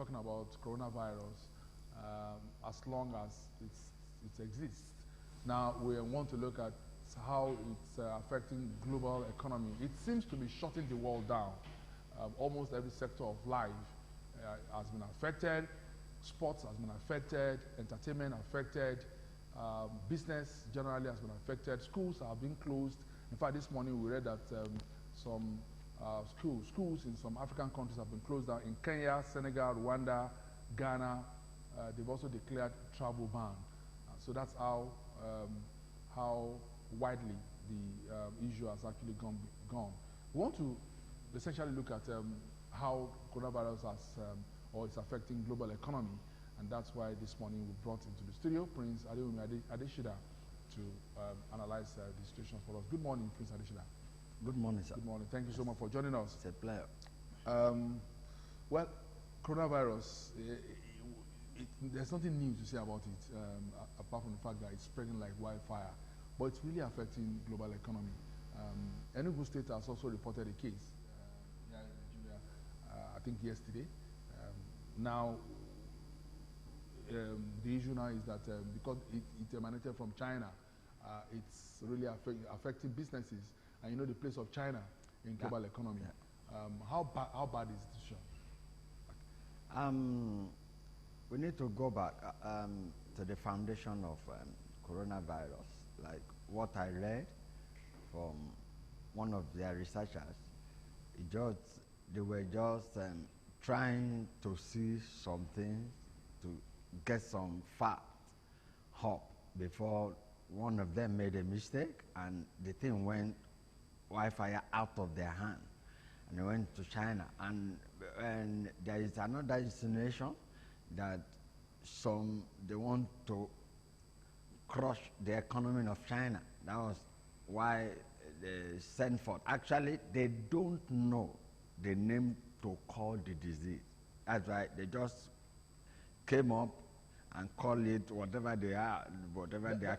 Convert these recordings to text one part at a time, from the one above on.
talking about coronavirus as long as it exists. Now we want to look at how it's affecting global economy. It seems to be shutting the world down. Almost every sector of life has been affected. Sports has been affected. Entertainment affected. Business generally has been affected. Schools have been closed. In fact, this morning we read that some schools in some African countries have been closed down. In Kenya, Senegal, Rwanda, Ghana, they've also declared travel ban. So that's how widely the issue has actually gone. We want to essentially look at how coronavirus has or is affecting global economy, and that's why this morning we brought into the studio Prince Adeshida to analyze the situation for us. Good morning, Prince Adeshida. Good morning, sir. Good morning. Thank you so much for joining us. It's a pleasure. Well, coronavirus, there's nothing new to say about it, apart from the fact that it's spreading like wildfire. But it's really affecting global economy. Enugu State has also reported a case here in Nigeria, I think yesterday. Now, the issue now is that because it emanated from China, it's really affecting businesses. And you know the place of China in global economy. Yeah. How bad is the situation? We need to go back to the foundation of coronavirus. Like what I read from one of their researchers, they were just trying to see something to get some fact up before one of them made a mistake and the thing went wildfire out of their hand and they went to China. And there is another insinuation that they want to crush the economy of China. That was why they sent forth. Actually, they don't know the name to call the disease. That's why they just came up and call it whatever they are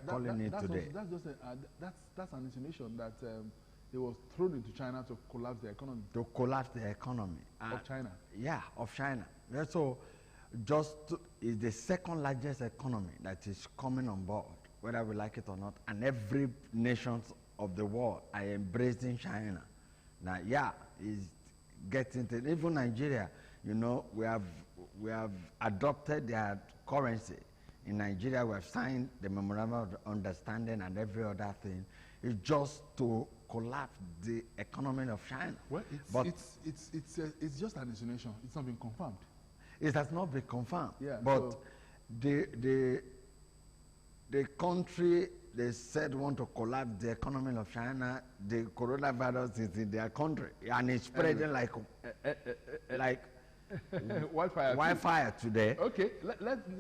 calling it today. That's an insinuation that it was thrown into China to collapse the economy. To collapse the economy. Of China? Yeah, of China. So is the second largest economy that is coming on board, whether we like it or not, and every nation of the world are embracing China. Now, yeah, is getting to, even Nigeria, you know, we have adopted their currency. In Nigeria, we have signed the memorandum of understanding and every other thing. It's just to collapse the economy of China. Well, it's just an insinuation. It's not been confirmed. It has not been confirmed. Yeah, but the country they said want to collapse the economy of China, the coronavirus is in their country and it's spreading like wildfire today. Okay,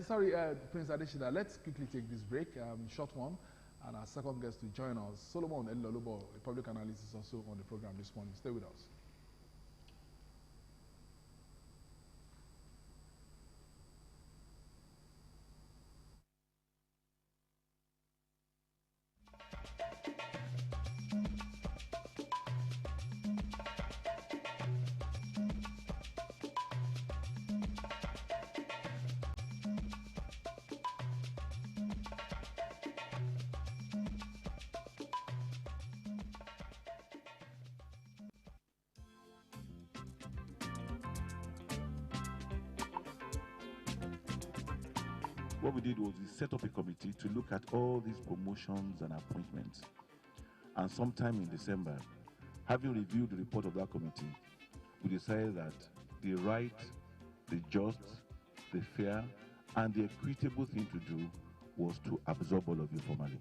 sorry, Prince Adeshida, let's quickly take this break, short one, and our second guest to join us, Solomon Elolubo, a public analyst, is also on the program this morning. Stay with us. What we did was we set up a committee to look at all these promotions and appointments. And sometime in December, having reviewed the report of that committee, we decided that the right, the just, the fair, and the equitable thing to do was to absorb all of you formally.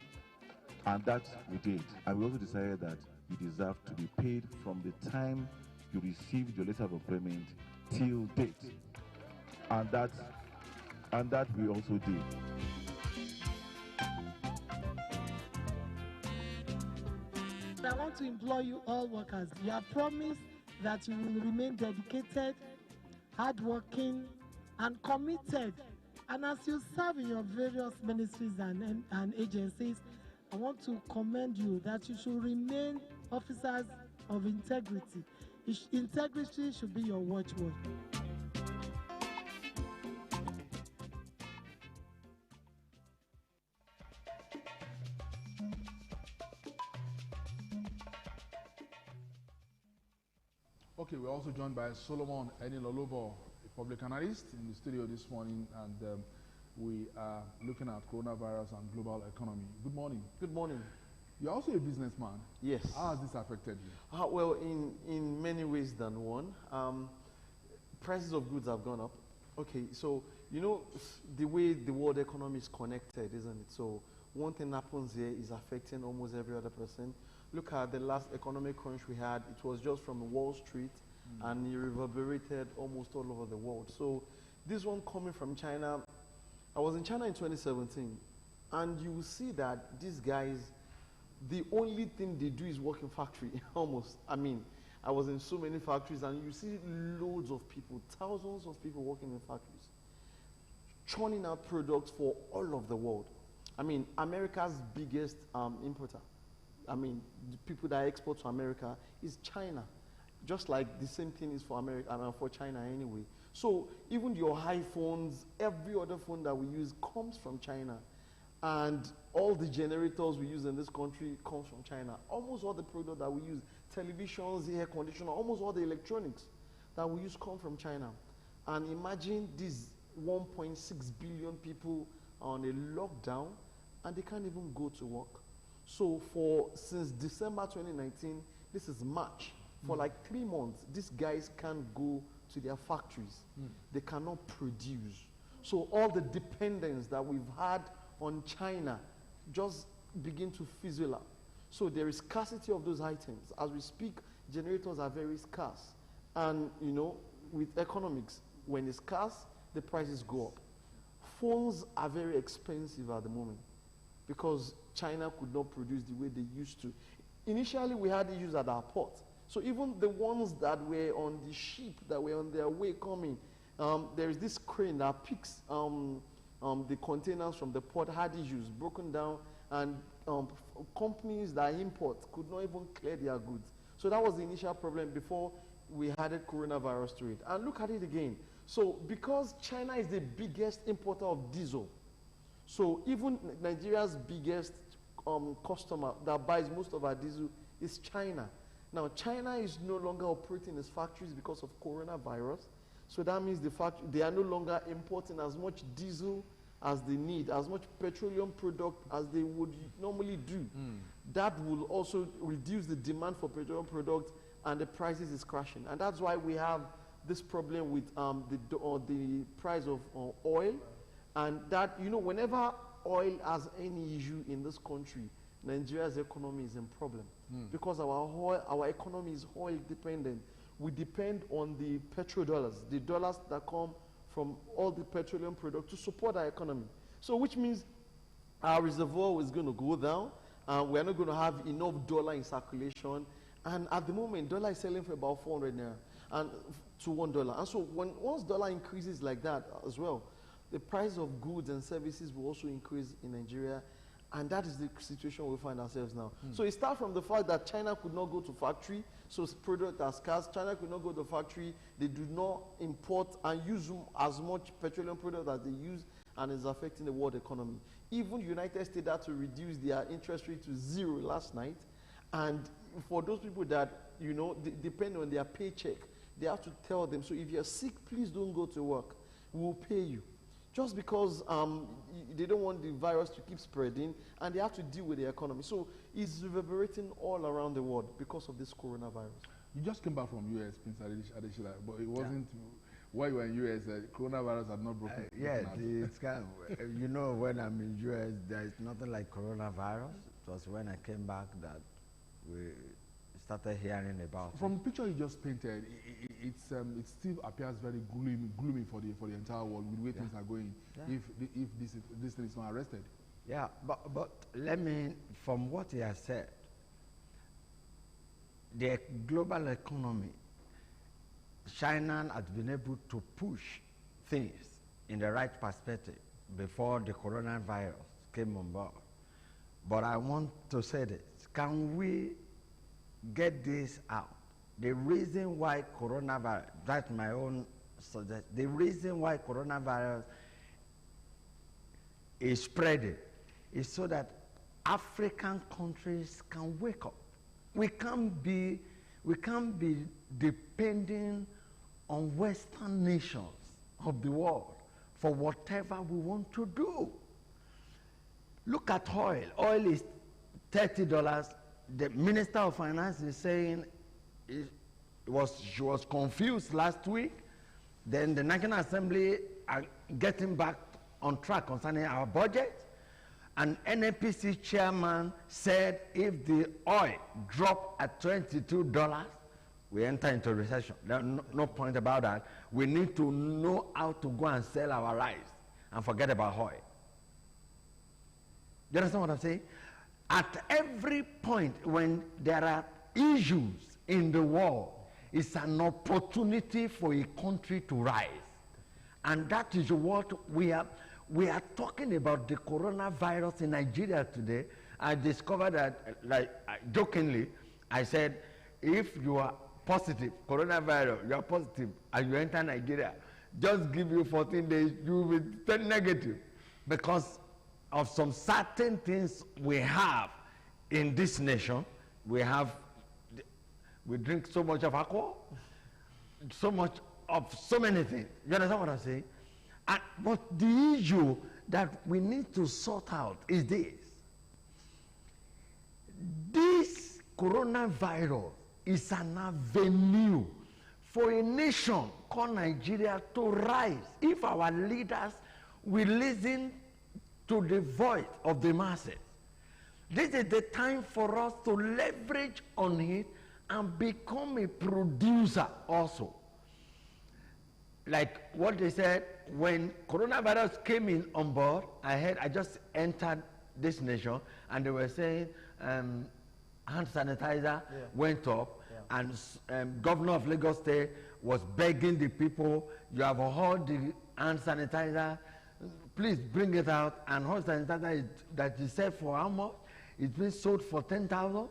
And that we did. And we also decided that you deserve to be paid from the time you received your letter of employment till date. And that we also did. I want to implore you all workers, you have promised that you will remain dedicated, hardworking, and committed. And as you serve in your various ministries and agencies, I want to commend you that you should remain officers of integrity. Integrity should be your watchword. Okay, we're also joined by Solomon Enilolobo, a public analyst in the studio this morning, and we are looking at coronavirus and global economy. Good morning. Good morning. You're also a businessman. Yes. How has this affected you? Well, in many ways than one. Prices of goods have gone up. Okay, so you know the way the world economy is connected, isn't it? So one thing happens here is affecting almost every other person. Look at the last economic crunch we had. It was just from Wall Street, and it reverberated almost all over the world. So this one coming from China, I was in China in 2017, and you will see that these guys, the only thing they do is work in factory, almost. I mean, I was in so many factories, and you see loads of people, thousands of people working in factories, churning out products for all of the world. I mean, America's biggest importer, I mean, the people that export to America is China. Just like the same thing is for America, for China anyway. So even your iPhones, every other phone that we use comes from China. And all the generators we use in this country comes from China. Almost all the products that we use, televisions, air conditioner, almost all the electronics that we use come from China. And imagine these 1.6 billion people on a lockdown, and they can't even go to work. So since December 2019, this is March, for like 3 months, these guys can't go to their factories. They cannot produce. So all the dependence that we've had on China just begin to fizzle out. So there is scarcity of those items. As we speak, generators are very scarce. And you know, with economics, when it's scarce, the prices go up. Phones are very expensive at the moment because China could not produce the way they used to. Initially, we had issues at our port. So even the ones that were on the ship, that were on their way coming, there is this crane that picks the containers from the port, had issues, broken down, and companies that import could not even clear their goods. So that was the initial problem before we added coronavirus to it. And look at it again. So because China is the biggest importer of diesel, so even Nigeria's biggest customer that buys most of our diesel is China. Now, China is no longer operating its factories because of coronavirus. So that means they are no longer importing as much diesel as they need, as much petroleum product as they would normally do. That will also reduce the demand for petroleum products, and the prices is crashing. And that's why we have this problem with the price of oil. And that, you know, whenever oil has any issue in this country, Nigeria's economy is in problem. Because our economy is oil dependent. We depend on the petrodollars, the dollars that come from all the petroleum products to support our economy. So which means our reservoir is going to go down, and we're not going to have enough dollar in circulation. And at the moment, dollar is selling for about 400 naira and to $1. And so once dollar increases like that as well, the price of goods and services will also increase in Nigeria, and that is the situation we find ourselves now. So it starts from the fact that China could not go to factory, so products are scarce. China could not go to factory. They do not import and use as much petroleum product as they use, and it's affecting the world economy. Even United States had to reduce their interest rate to 0 last night, and for those people that, you know, depend on their paycheck, they have to tell them, so if you're sick, please don't go to work. We'll pay you. Just because they don't want the virus to keep spreading, and they have to deal with the economy. So it's reverberating all around the world because of this coronavirus. You just came back from US, Prince Adeshila, but it wasn't while you were in US, coronavirus had not broken. Yeah, it's kind of, you know, when I'm in US, there's nothing like coronavirus. It was when I came back that we started hearing about From it. the picture you just painted, it still appears very gloomy for the entire world with the way things are going. Yeah. If this thing is not arrested. Yeah, but let me, from what he has said, the global economy, China has been able to push things in the right perspective before the coronavirus came on board. But I want to say this, can we get this out? The reason why coronavirus, that's my own suggestion, the reason why coronavirus is spreading is so that African countries can wake up. We can't be We can't be depending on Western nations of the world for whatever we want to do. Look at oil. Oil is $30. The Minister of Finance is saying she was confused last week. Then the National Assembly are getting back on track concerning our budget. And NNPC chairman said if the oil dropped at $22, we enter into recession. There's no point about that. We need to know how to go and sell our rice and forget about oil. You understand what I'm saying? At every point when there are issues in the world, it's an opportunity for a country to rise. And that is what we are talking about. The coronavirus in Nigeria today. I discovered that, jokingly, I said, if you are positive, coronavirus, you are positive, and you enter Nigeria, just give you 14 days, you will turn negative. Because of some certain things we have in this nation. We drink so much of alcohol, so much of so many things. You understand what I'm saying? But the issue that we need to sort out is this. This coronavirus is an avenue for a nation called Nigeria to rise if our leaders will listen to the voice of the masses. This is the time for us to leverage on it and become a producer also. Like what they said, when coronavirus came in on board, I just entered this nation, and they were saying hand sanitizer went up, and Governor of Lagos State was begging the people, you have heard the hand sanitizer, please bring it out. And hand sanitizer that you said for how much? It's been sold for 10,000.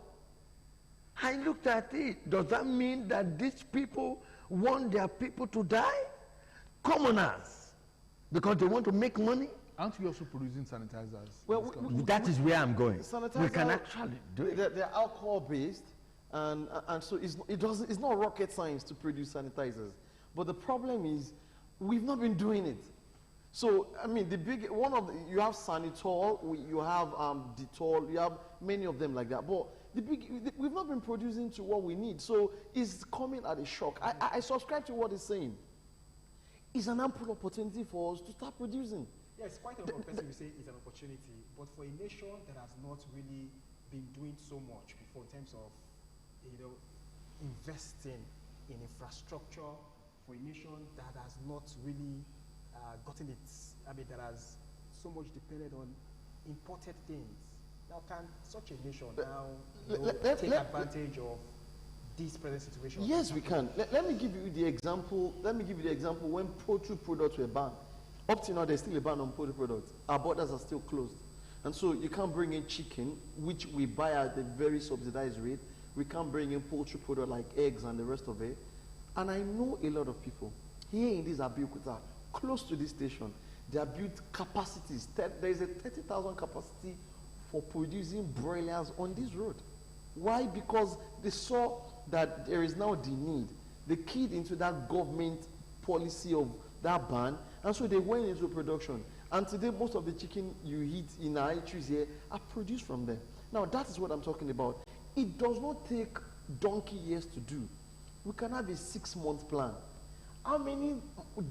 I looked at it. Does that mean that these people want their people to die? Commoners, because they want to make money? Aren't we also producing sanitizers? Well, that is where I'm going. We can actually do it. They're alcohol based, and so it's not rocket science to produce sanitizers. But the problem is, we've not been doing it. So I mean, you have Sanitol, you have Dettol, you have many of them like that. But we've not been producing to what we need. So it's coming at a shock. I subscribe to what it's saying. It's an ample opportunity for us to start producing. Yes, quite a lot of people say it's an opportunity, but for a nation that has not really been doing so much before in terms of, investing in infrastructure, for a nation that has not really gotten that has so much depended on imported things. Now, can such a nation take advantage of this present situation? Yes, we can. Let me give you the example. When poultry products were banned. Up to now, there's still a ban on poultry products. Our borders are still closed. And so you can't bring in chicken, which we buy at a very subsidized rate. We can't bring in poultry products like eggs and the rest of it. And I know a lot of people here in this Abeokuta, close to this station, they have built capacities. There is a 30,000 capacity for producing broilers on this road. Why? Because they saw that there is now the need. They keyed into that government policy of that ban, and so they went into production. And today, most of the chicken you eat in our eateries here are produced from them. Now, that is what I'm talking about. It does not take donkey years to do. We can have a 6-month plan. How many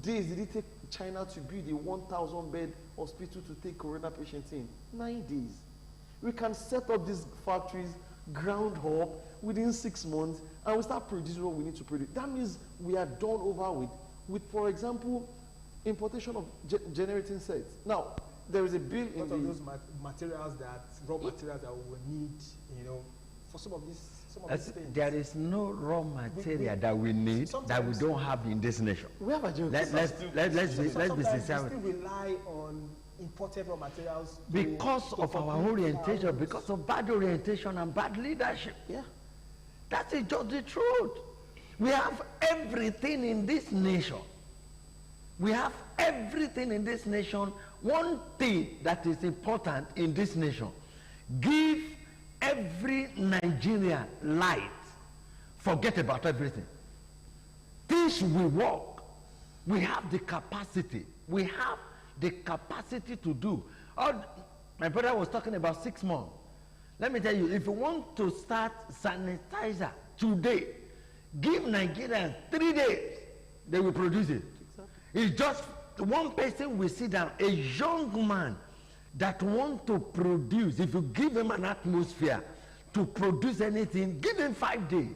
days did it take China to build a 1,000-bed hospital to take corona patients in? 9 days. We can set up these factories, ground up within 6 months, and we start producing what we need to produce. That means we are done over with, for example, importation of generating sets. Now, there is a bill in of those materials raw materials that we will need, for some of these things. There is no raw material that we need that we don't have in this nation. We have a joke. Let's be sincere. We still rely on imported raw materials because of our orientation, because of bad orientation and bad leadership. Yeah, that is just the truth. We have everything in this nation. We have everything in this nation. One thing that is important in this nation: give every Nigerian light forget about everything. Things will work. We have the capacity. We have the capacity to do. My brother was talking about 6 months. Let me tell you, if you want to start sanitizer today, give Nigerians 3 days, they will produce it. Exactly. It's just one person will sit down, a young man that want to produce. If you give him an atmosphere to produce anything, give him 5 days.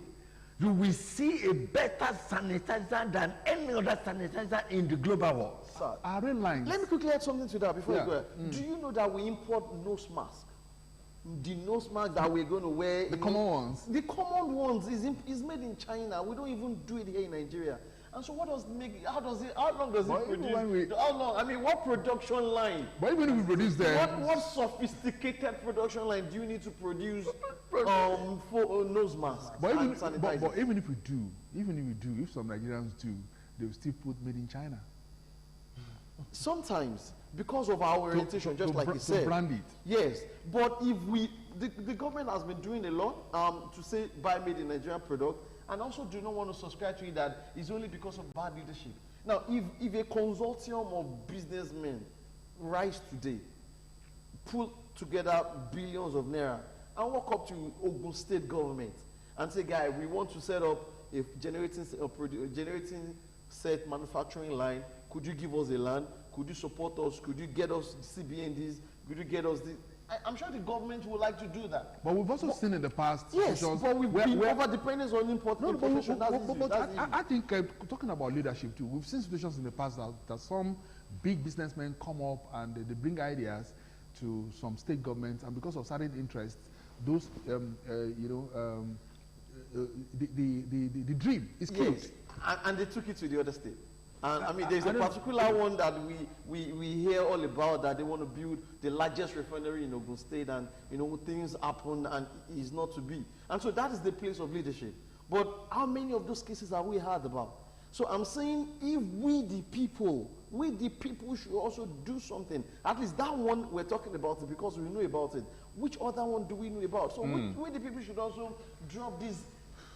You will see a better sanitizer than any other sanitizer in the global world. Sir, lines. let me quickly add something to that before you go. Do you know that we import nose masks? The nose mask that we're going to wear. The common ones. The common ones is made in China. We don't even do it here in Nigeria. And so what does make, how long does it produce? How long? I mean, what production line? But even if we produce them. What sophisticated production line do you need to produce for nose masks and sanitizer? But even if we do, if some Nigerians do, they will still put made in China. Sometimes, because of our orientation, just like you said. To brand it. Yes, but if we, the government has been doing a lot to say buy made in Nigerian product, and also do not want to subscribe to it that it's only because of bad leadership. Now, if a consortium of businessmen rise today, pull together billions of naira, and walk up to Ogun State government and say, guy, we want to set up a generating set manufacturing line. Could you give us a land? Could you support us? Could you get us CBNDs? Could you get us this? I'm sure the government would like to do that. But we've also seen in the past. Yes, but we've been over-dependence on importation. I think, talking about leadership too, we've seen situations in the past that some big businessmen come up and they bring ideas to some state governments, and because of certain interests, those, the dream is killed. Yes, and they took it to the other state. And I mean, there's a particular one that we hear all about, that they want to build the largest refinery in Ogun State, and things happen and it's not to be. And so that is the place of leadership. But how many of those cases have we heard about? So I'm saying, if we the people should also do something. At least that one we're talking about it because we know about it. Which other one do we know about? So we the people should also drop this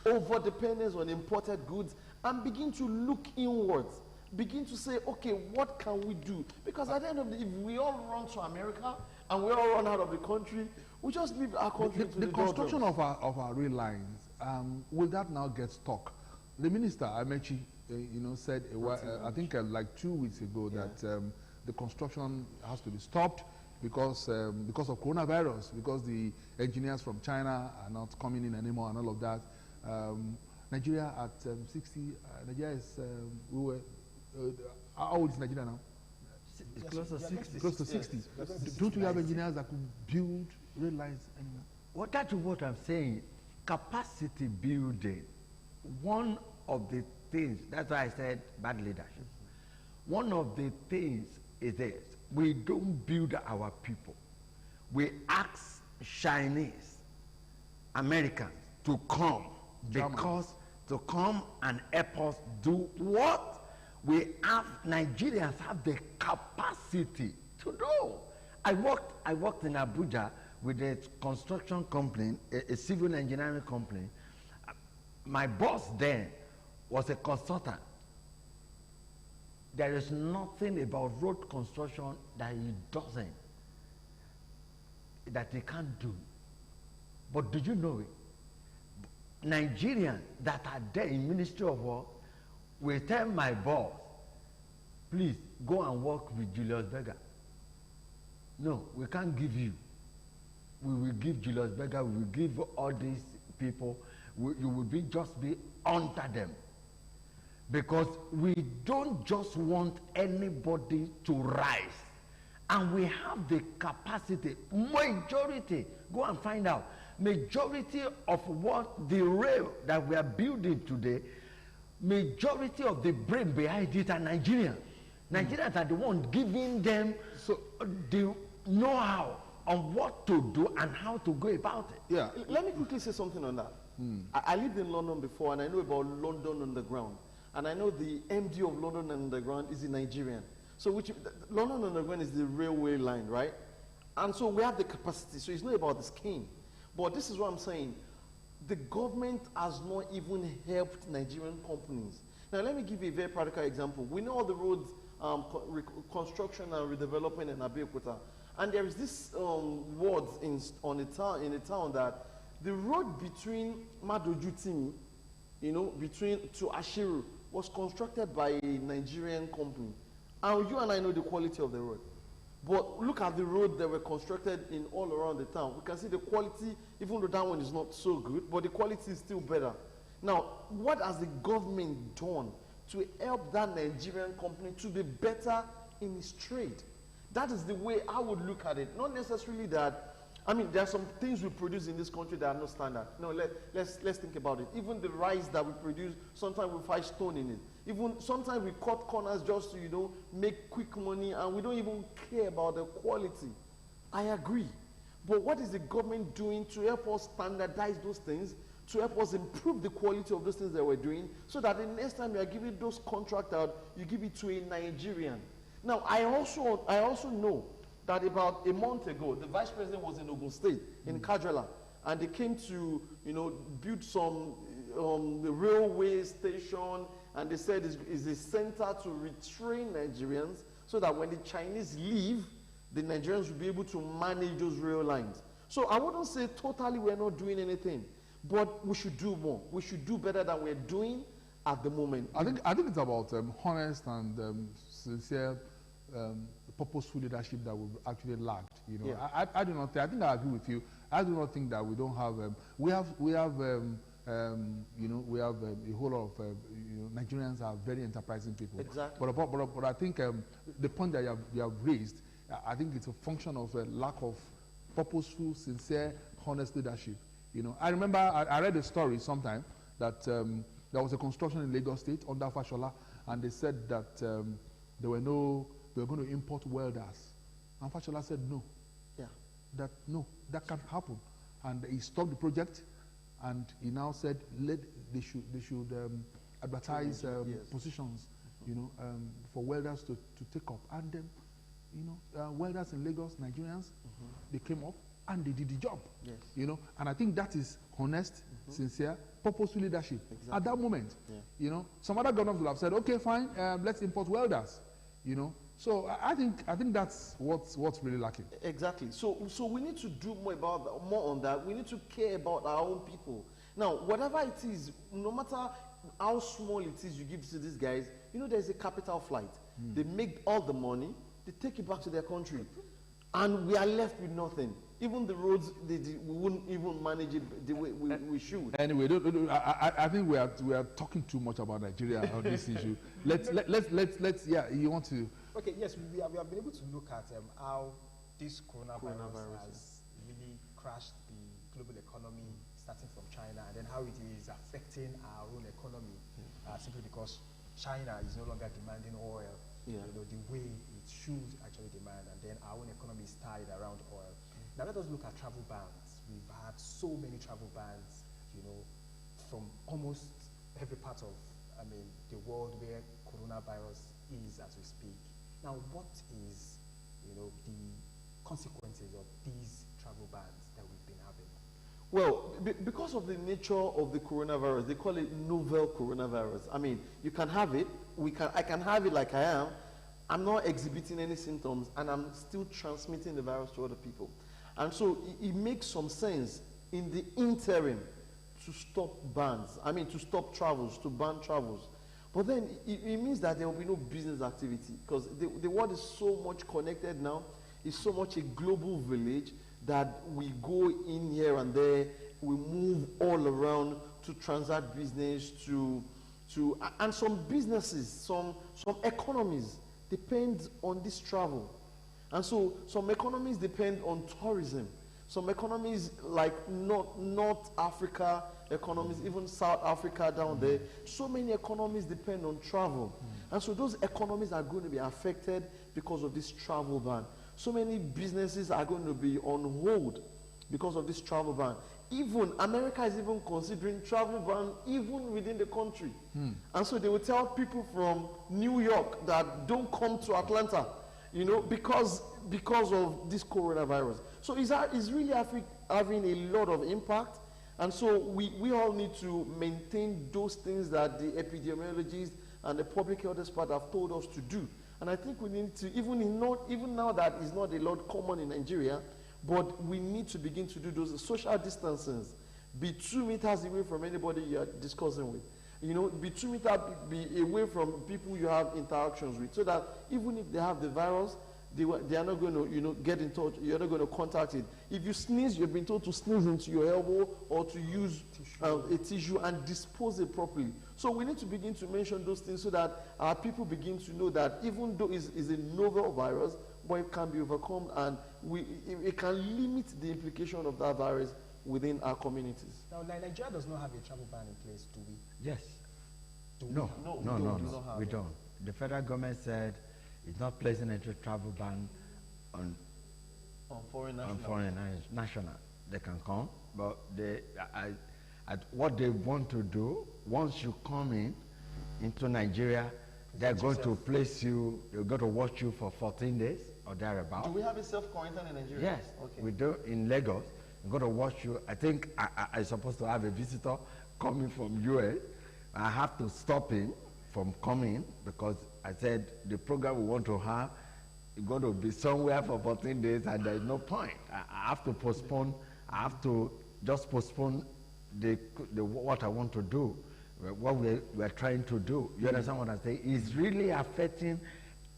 over-dependence on imported goods and begin to look inwards. Begin to say, okay, what can we do? Because at the end of the day, if we all run to America and we all run out of the country, we just leave our country to the construction of our rail lines, will that now get stuck? The minister, Amechi, said, I think like 2 weeks ago, that the construction has to be stopped because of coronavirus, because the engineers from China are not coming in anymore and all of that. Nigeria at 60, Nigeria is, how old is Nigeria now? It's close to 60. Close to 60. Yes. Don't we have engineers that could build rail lines anymore? Well, that's what I'm saying. Capacity building. One of the things, that's why I said bad leadership. One of the things is this: we don't build our people. We ask Chinese, Americans to come, because to come and help us do what? We have, Nigerians have the capacity to do. I worked in Abuja with a construction company, a civil engineering company. My boss then was a consultant. There is nothing about road construction that he doesn't, that he can't do. But do you know it? Nigerians that are there in Ministry of Work will tell my boss, please go and work with Julius Berger. No, we can't give you. We will give Julius Berger, we will give all these people, you will just be under them. Because we don't just want anybody to rise. And we have the capacity, majority, go and find out, majority of what the rail that we are building today, majority of the brain behind it are Nigerians. Nigerians are the ones giving them the know-how on what to do and how to go about it. Yeah. Let me quickly say something on that. I lived in London before, and I know about London Underground. And I know the MD of London Underground is a Nigerian. So London Underground is the railway line, right? And so we have the capacity. So it's not about the scheme. But this is what I'm saying. the government has not even helped Nigerian companies. Now, let me give you a very practical example. We know all the roads, construction and redevelopment in Abeokuta. And there is this word in the town that the road between Madojutimi, to Ashiru, was constructed by a Nigerian company. And you and I know the quality of the road. But look at the road that were constructed in all around the town. We can see the quality, even though that one is not so good, but the quality is still better. Now, what has the government done to help that Nigerian company to be better in its trade? That is the way I would look at it. Not necessarily that, I mean, there are some things we produce in this country that are not standard. No, let's think about it. Even the rice that we produce, sometimes we find stone in it. Even sometimes we cut corners just to, make quick money, and we don't even care about the quality. I agree. But what is the government doing to help us standardize those things, to help us improve the quality of those things that we're doing, so that the next time you are giving those contracts out, you give it to a Nigerian? Now, I also know that about a month ago, the vice president was in Ogun State, in Kajala, and they came to, build some railway station, and they said it's a center to retrain Nigerians so that when the Chinese leave, the Nigerians will be able to manage those rail lines. So I wouldn't say totally we're not doing anything, but we should do more. We should do better than we're doing at the moment. I think it's about honest and sincere, purposeful leadership that we've actually lacked. Yeah. I do not. I think I agree with you. I do not think that we don't have. We have a whole lot of Nigerians are very enterprising people. Exactly. But I think the point that you have raised, I think it's a function of a lack of purposeful, sincere, honest leadership. I remember I read a story sometime that there was a construction in Lagos State under Fashola, and they said that they were going to import welders, and Fashola said no. Yeah. That can't happen, and he stopped the project. And he now said they should advertise positions, for welders to take up. And welders in Lagos, Nigerians, they came up and they did the job. Yes. And I think that is honest, sincere, purposeful leadership. Exactly. At that moment. Yeah. Some other governments will have said, okay, fine, let's import welders. So I think that's what's really lacking. Exactly. So we need to do more on that. We need to care about our own people. Now, whatever it is, no matter how small it is you give to these guys, there's a capital flight. They make all the money, they take it back to their country, and we are left with nothing. Even the roads, we wouldn't even manage it the way we should. Anyway, I think we are talking too much about Nigeria on this issue. Let's you want to? Okay, yes, we have been able to look at how this coronavirus has really crashed the global economy, starting from China, and then how it is affecting our own economy, simply because China is no longer demanding oil, the way it should actually demand, and then our own economy is tied around oil. Now let us look at travel bans. We've had so many travel bans, from almost every part of, the world where coronavirus is as we speak. Now, what is, the consequences of these travel bans that we've been having? Well, because of the nature of the coronavirus, they call it novel coronavirus. I mean, you can have it. I can have it like I am. I'm not exhibiting any symptoms, and I'm still transmitting the virus to other people. And so it makes some sense in the interim to stop bans. To stop travels, to ban travels. But then it means that there will be no business activity, because the world is so much connected now. It's so much a global village that we go in here and there. We move all around to transact business, and some businesses, some economies depend on this travel. And so some economies depend on tourism. Some economies like North Africa economies, even South Africa down there, so many economies depend on travel. And so those economies are going to be affected because of this travel ban. So many businesses are going to be on hold because of this travel ban. Even America is even considering travel ban even within the country. And so they will tell people from New York that don't come to Atlanta, because of this coronavirus. So it's really having a lot of impact. And so we all need to maintain those things that the epidemiologists and the public health experts have told us to do. And I think we need to, even now that is not a lot common in Nigeria, but we need to begin to do those social distances. Be 2 meters away from anybody you are discussing with. You know, be 2 meters be away from people you have interactions with, so that even if they have the virus, they are not going to, you know, get in touch. You're not going to contact it. If you sneeze, you've been told to sneeze into your elbow or to use a tissue and dispose it properly. So we need to begin to mention those things so that our people begin to know that even though it's a novel virus, but it can be overcome, and it can limit the implication of that virus within our communities. Now, Nigeria does not have a travel ban in place, do we? Yes. No, we don't. The federal government said it's not placing a travel ban on foreign national. They can come, but what they want to do, once you come into Nigeria, they're going to place you, they're going to watch you for 14 days or thereabout. Do we have a self-quarantine in Nigeria? Yes, okay. We do in Lagos. I'm going to watch you. I think I'm supposed to have a visitor coming from US. I have to stop him from coming because I said the program we want to have is going to be somewhere for 14 days and there is no point. I have to postpone. I have to just postpone what I want to do, what we're trying to do. You understand what I say? It's really affecting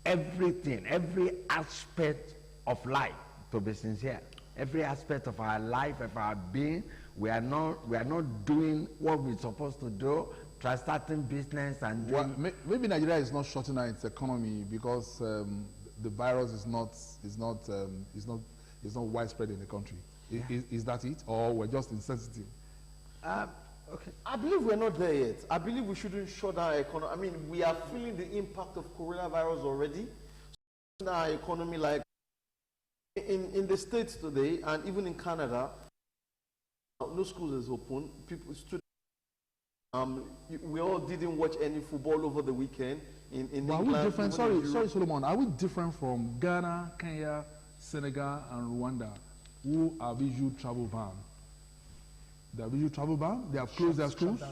everything, every aspect of life, to be sincere. Every aspect of our life, of our being. We are not doing what we're supposed to do. Try starting business and doing. Maybe Nigeria is not shutting down its economy because the virus is not widespread in the country. Yeah. Is that it, or we're just insensitive? Okay. I believe we're not there yet. I believe we shouldn't shut down our economy. I mean, we are feeling the impact of coronavirus already. So our economy, like in the States today, and even in Canada, no schools is open. Students. We all didn't watch any football over the weekend in England. Are we different? Sorry, Solomon. Are we different from Ghana, Kenya, Senegal, and Rwanda, who have issued travel ban? They have issued travel ban. They have closed their schools.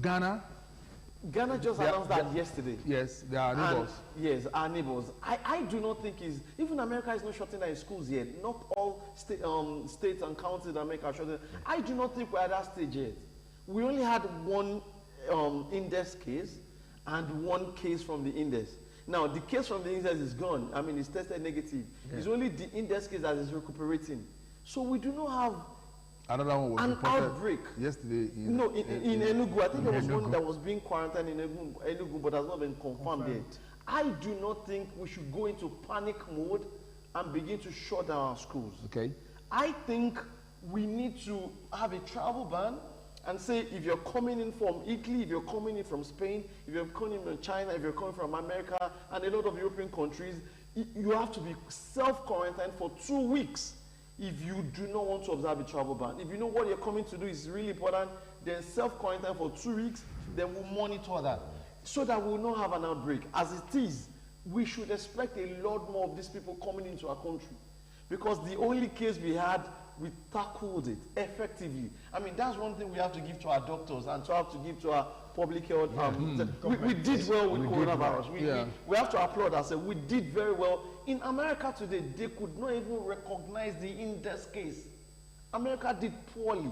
Ghana just announced that yesterday. Yes, they are neighbors. Yes, our neighbors. I do not think even America is not shutting down schools yet. Not all states and counties in America are shutting down. I do not think we're at that stage yet. We only had one index case and one case from the index. Now, the case from the index is gone. I mean, it's tested negative. Yeah. It's only the index case that is recuperating. So we do not have another one was an outbreak. Yesterday in Enugu. I think there was one that was being quarantined in Enugu, but has not been confirmed yet. I do not think we should go into panic mode and begin to shut down our schools. Okay. I think we need to have a travel ban and say, if you're coming in from Italy, if you're coming in from Spain, if you're coming in from China, if you're coming from America and a lot of European countries, you have to be self-quarantined for 2 weeks if you do not want to observe a travel ban. If you know what you're coming to do is really important, then self-quarantine for 2 weeks, then we'll monitor that so that we'll not have an outbreak. As it is, we should expect a lot more of these people coming into our country, because the only case we had, we tackled it effectively. I mean, that's one thing we have to give to our doctors and to have to give to our public health. We did well with coronavirus. We have to applaud ourselves. We did very well. In America today, they could not even recognize the index case. America did poorly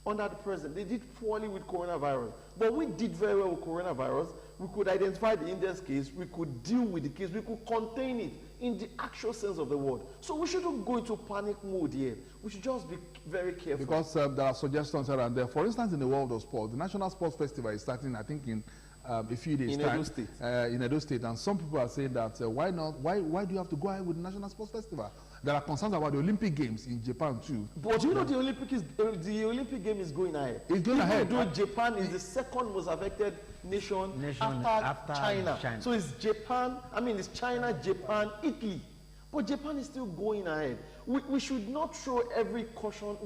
under the president. They did poorly with coronavirus. But we did very well with coronavirus. We could identify the index case. We could deal with the case. We could contain it in the actual sense of the word. So we shouldn't go into panic mode here. We should just be very careful. Because there are suggestions here and there. For instance, in the world of sport, the National Sports Festival is starting, I think, in a few days' time. Edo State. In Edo State. And some people are saying that, why not? Why do you have to go ahead with the National Sports Festival? There are concerns about the Olympic Games in Japan too. But you know the Olympic game is going ahead. It's going ahead. Though Japan is the second most affected nation after China. So it's Japan, it's China, Japan, Italy. But Japan is still going ahead. We should not throw every caution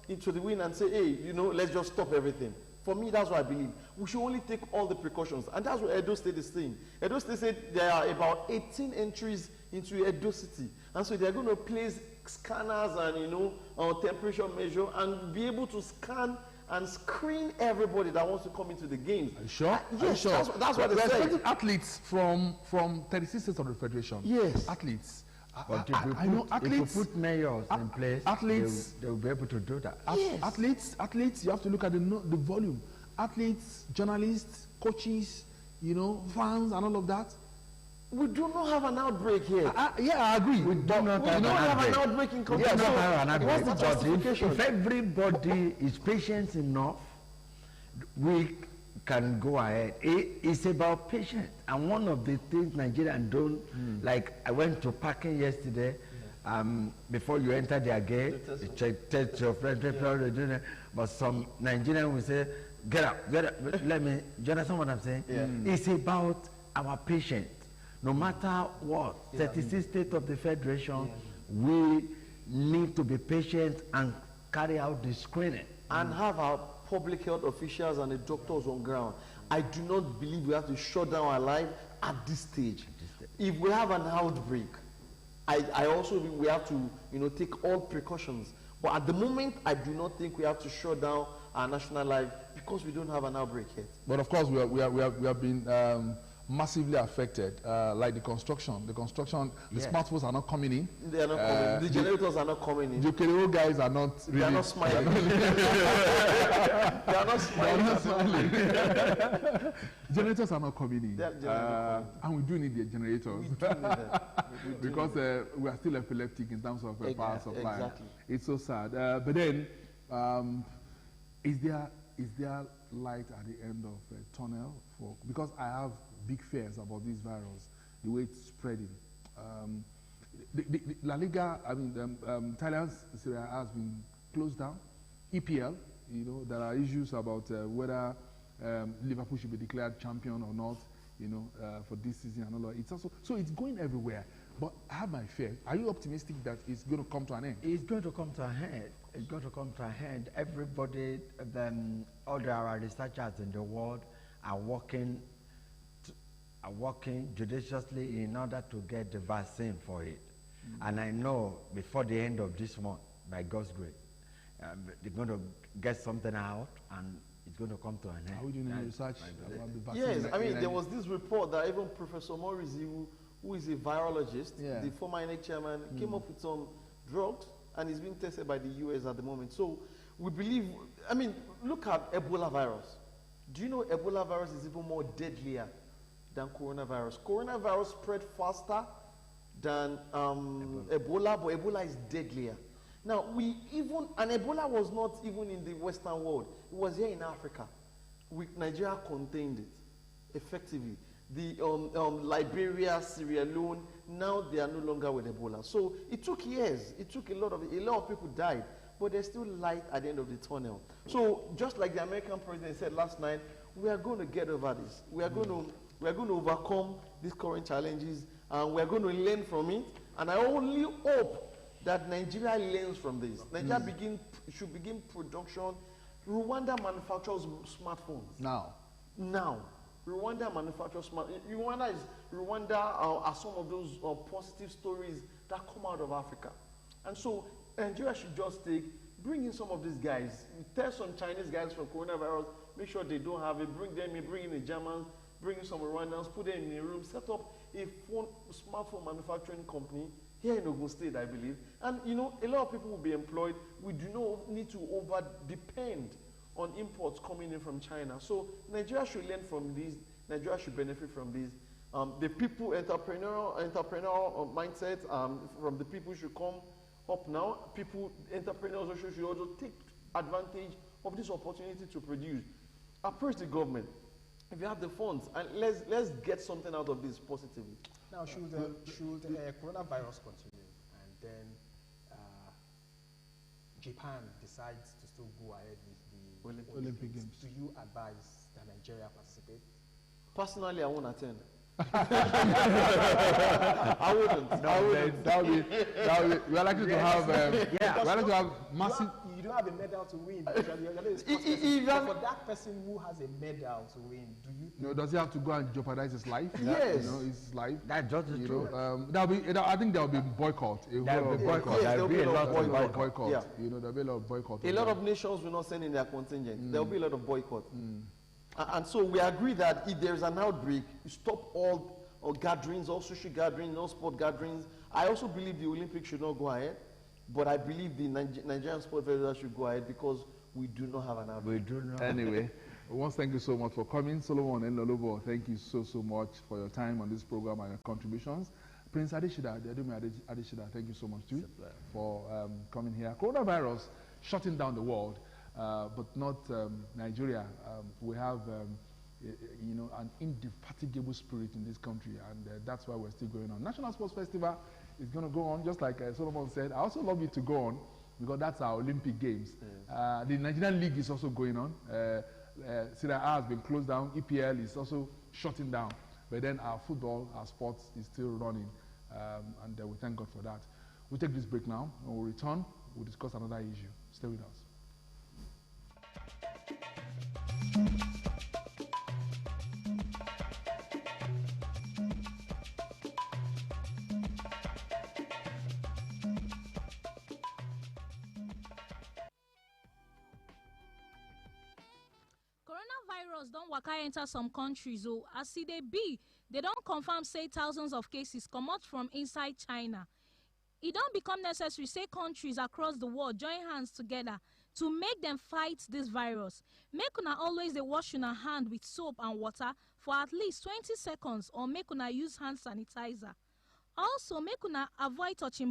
into the wind and say, hey, let's just stop everything. For me, that's what I believe. We should only take all the precautions. And that's what Edo State is saying. Edo State said there are about 18 entries into Edo City. And so they're going to place scanners and, you know, temperature measure and be able to scan and screen everybody that wants to come into the games. Are you sure? Yes, Are you sure? that's what they We're said. expecting athletes from 36 states of the federation. Yes. Athletes. But I know athletes. if you put mayors in place, athletes, they'll be able to do that. Yes. Athletes, you have to look at the volume. Athletes, journalists, coaches, you know, fans and all of that. We do not have an outbreak here. Yeah, I agree. We do not We have don't an have an outbreak. outbreak in We Kogi. do not So have an what's outbreak. the But justification? if everybody is patient enough, we can go ahead. It's about patience. And one of the things Nigerians don't, like I went to parking yesterday, before you enter their gate, you check test your friend, but some Nigerians will say, get up. Let me, do you understand what I'm saying? Yeah. It's about our patience. No matter what, 36 states of the Federation, we need to be patient and carry out the screening. And have our public health officials and the doctors on ground. I do not believe we have to shut down our life at this stage. If we have an outbreak, I also think we have to, you know, take all precautions. But at the moment, I do not think we have to shut down our national life because we don't have an outbreak yet. But of course, we have been massively affected, like the construction. The Yes. smartphones are not coming in. They are not coming. The generators are not coming in. The KDO guys are not really. They are not smiling. They are not smiling. Generators are not coming in. They are not and we do need the generators. We do need that. We do Because need that. we are still epileptic in terms of power supply. Exactly. It's so sad. But then, is there light at the end of a tunnel? Because I have big fears about this virus, the way it's spreading. The La Liga, I mean, Italians Serie A has been closed down. EPL, you know, there are issues about whether Liverpool should be declared champion or not, you know, for this season and all that. It's also, so it's going everywhere. But I have my fear. Are you optimistic that it's going to come to an end? It's going to come to a head. It's going to come to a head. Everybody, all our researchers in the world are working judiciously in order to get the vaccine for it. And I know before the end of this month, by God's grace, they're going to get something out and it's going to come to an end. Are we doing any research about the vaccine? Yes, I mean, there was this report that even Professor Morrissey, who is a virologist, the former INEC chairman, came up with some drugs and it's being tested by the US at the moment. So we believe, I mean, look at Ebola virus. Do you know Ebola virus is even more deadlier than coronavirus? Coronavirus spread faster than Ebola, but Ebola is deadlier. Now, and Ebola was not even in the Western world. It was here in Africa. Nigeria contained it effectively. The Liberia, Sierra Leone, now they are no longer with Ebola. So it took years. It took a lot of people died, but there's still light at the end of the tunnel. So just like the American president said last night, we are going to get over this. We are going to overcome these current challenges, and we are going to learn from it. And I only hope that Nigeria learns from this. Nigeria should begin production. Rwanda manufactures smartphones. Now. Rwanda manufactures smartphones. Rwanda are some of those positive stories that come out of Africa. And so Nigeria should just bring in some of these guys. Test some Chinese guys from coronavirus, make sure they don't have it, bring them in, bring in the Germans, bring in some Rwandans, put them in a room, set up a smartphone manufacturing company here in Ogun State, I believe. And, you know, a lot of people will be employed. We do not need to over-depend on imports coming in from China. So Nigeria should learn from this. Nigeria should benefit from this. The people, entrepreneurial mindset from the people should come up now. Entrepreneurs should also take advantage of this opportunity to produce. Approach the government. If you have the funds, and let's get something out of this positively. Now, should coronavirus continue, and then Japan decides to still go ahead with the Olympic Games, do you advise that Nigeria participate? Personally, I won't attend. I wouldn't. I wouldn't. We are likely to have, we are likely to have massive. You don't have a medal to win. But for that person who has a medal to win, do you? No, does he have to go and jeopardize his life? Yes. You know, his life. That's just the truth. I think there will be boycott. There will be boycott. Yes, There will be a lot of boycott. boycott. Yeah. You know, there will be a lot of boycott. A lot of nations will not send in their contingent. There will be a lot of boycott. And so we agree that if there's an outbreak, you stop all gatherings, all social gatherings, all sport gatherings. I also believe the Olympics should not go ahead, but I believe the Nigerian Sport Federation should go ahead because we do not have an outbreak. We do not. Anyway, once thank you so much for coming. Solomon and Lolobo, thank you so much for your time on this program and your contributions. Prince Adeshida, Adeshida, thank you so much too for coming here. Coronavirus shutting down the world, but not Nigeria. We have you know, an indefatigable spirit in this country, and that's why we're still going on. National Sports Festival is going to go on, just like Solomon said. I also love it to go on because that's our Olympic Games. The Nigerian League is also going on. Serie A has been closed down. EPL is also shutting down. But then our football, our sports is still running, and we thank God for that. We'll take this break now, and we'll return. We'll discuss another issue. Stay with us. Coronavirus don waka enter some countries o, as e dey be, they don confirm say thousands of cases comot from inside China. E don become necessary say countries across the world join hands together to make dem fight this virus. Make una always dey wash una hand with soap and water for at least 20 seconds or make una use hand sanitizer. Also, make una avoid touching body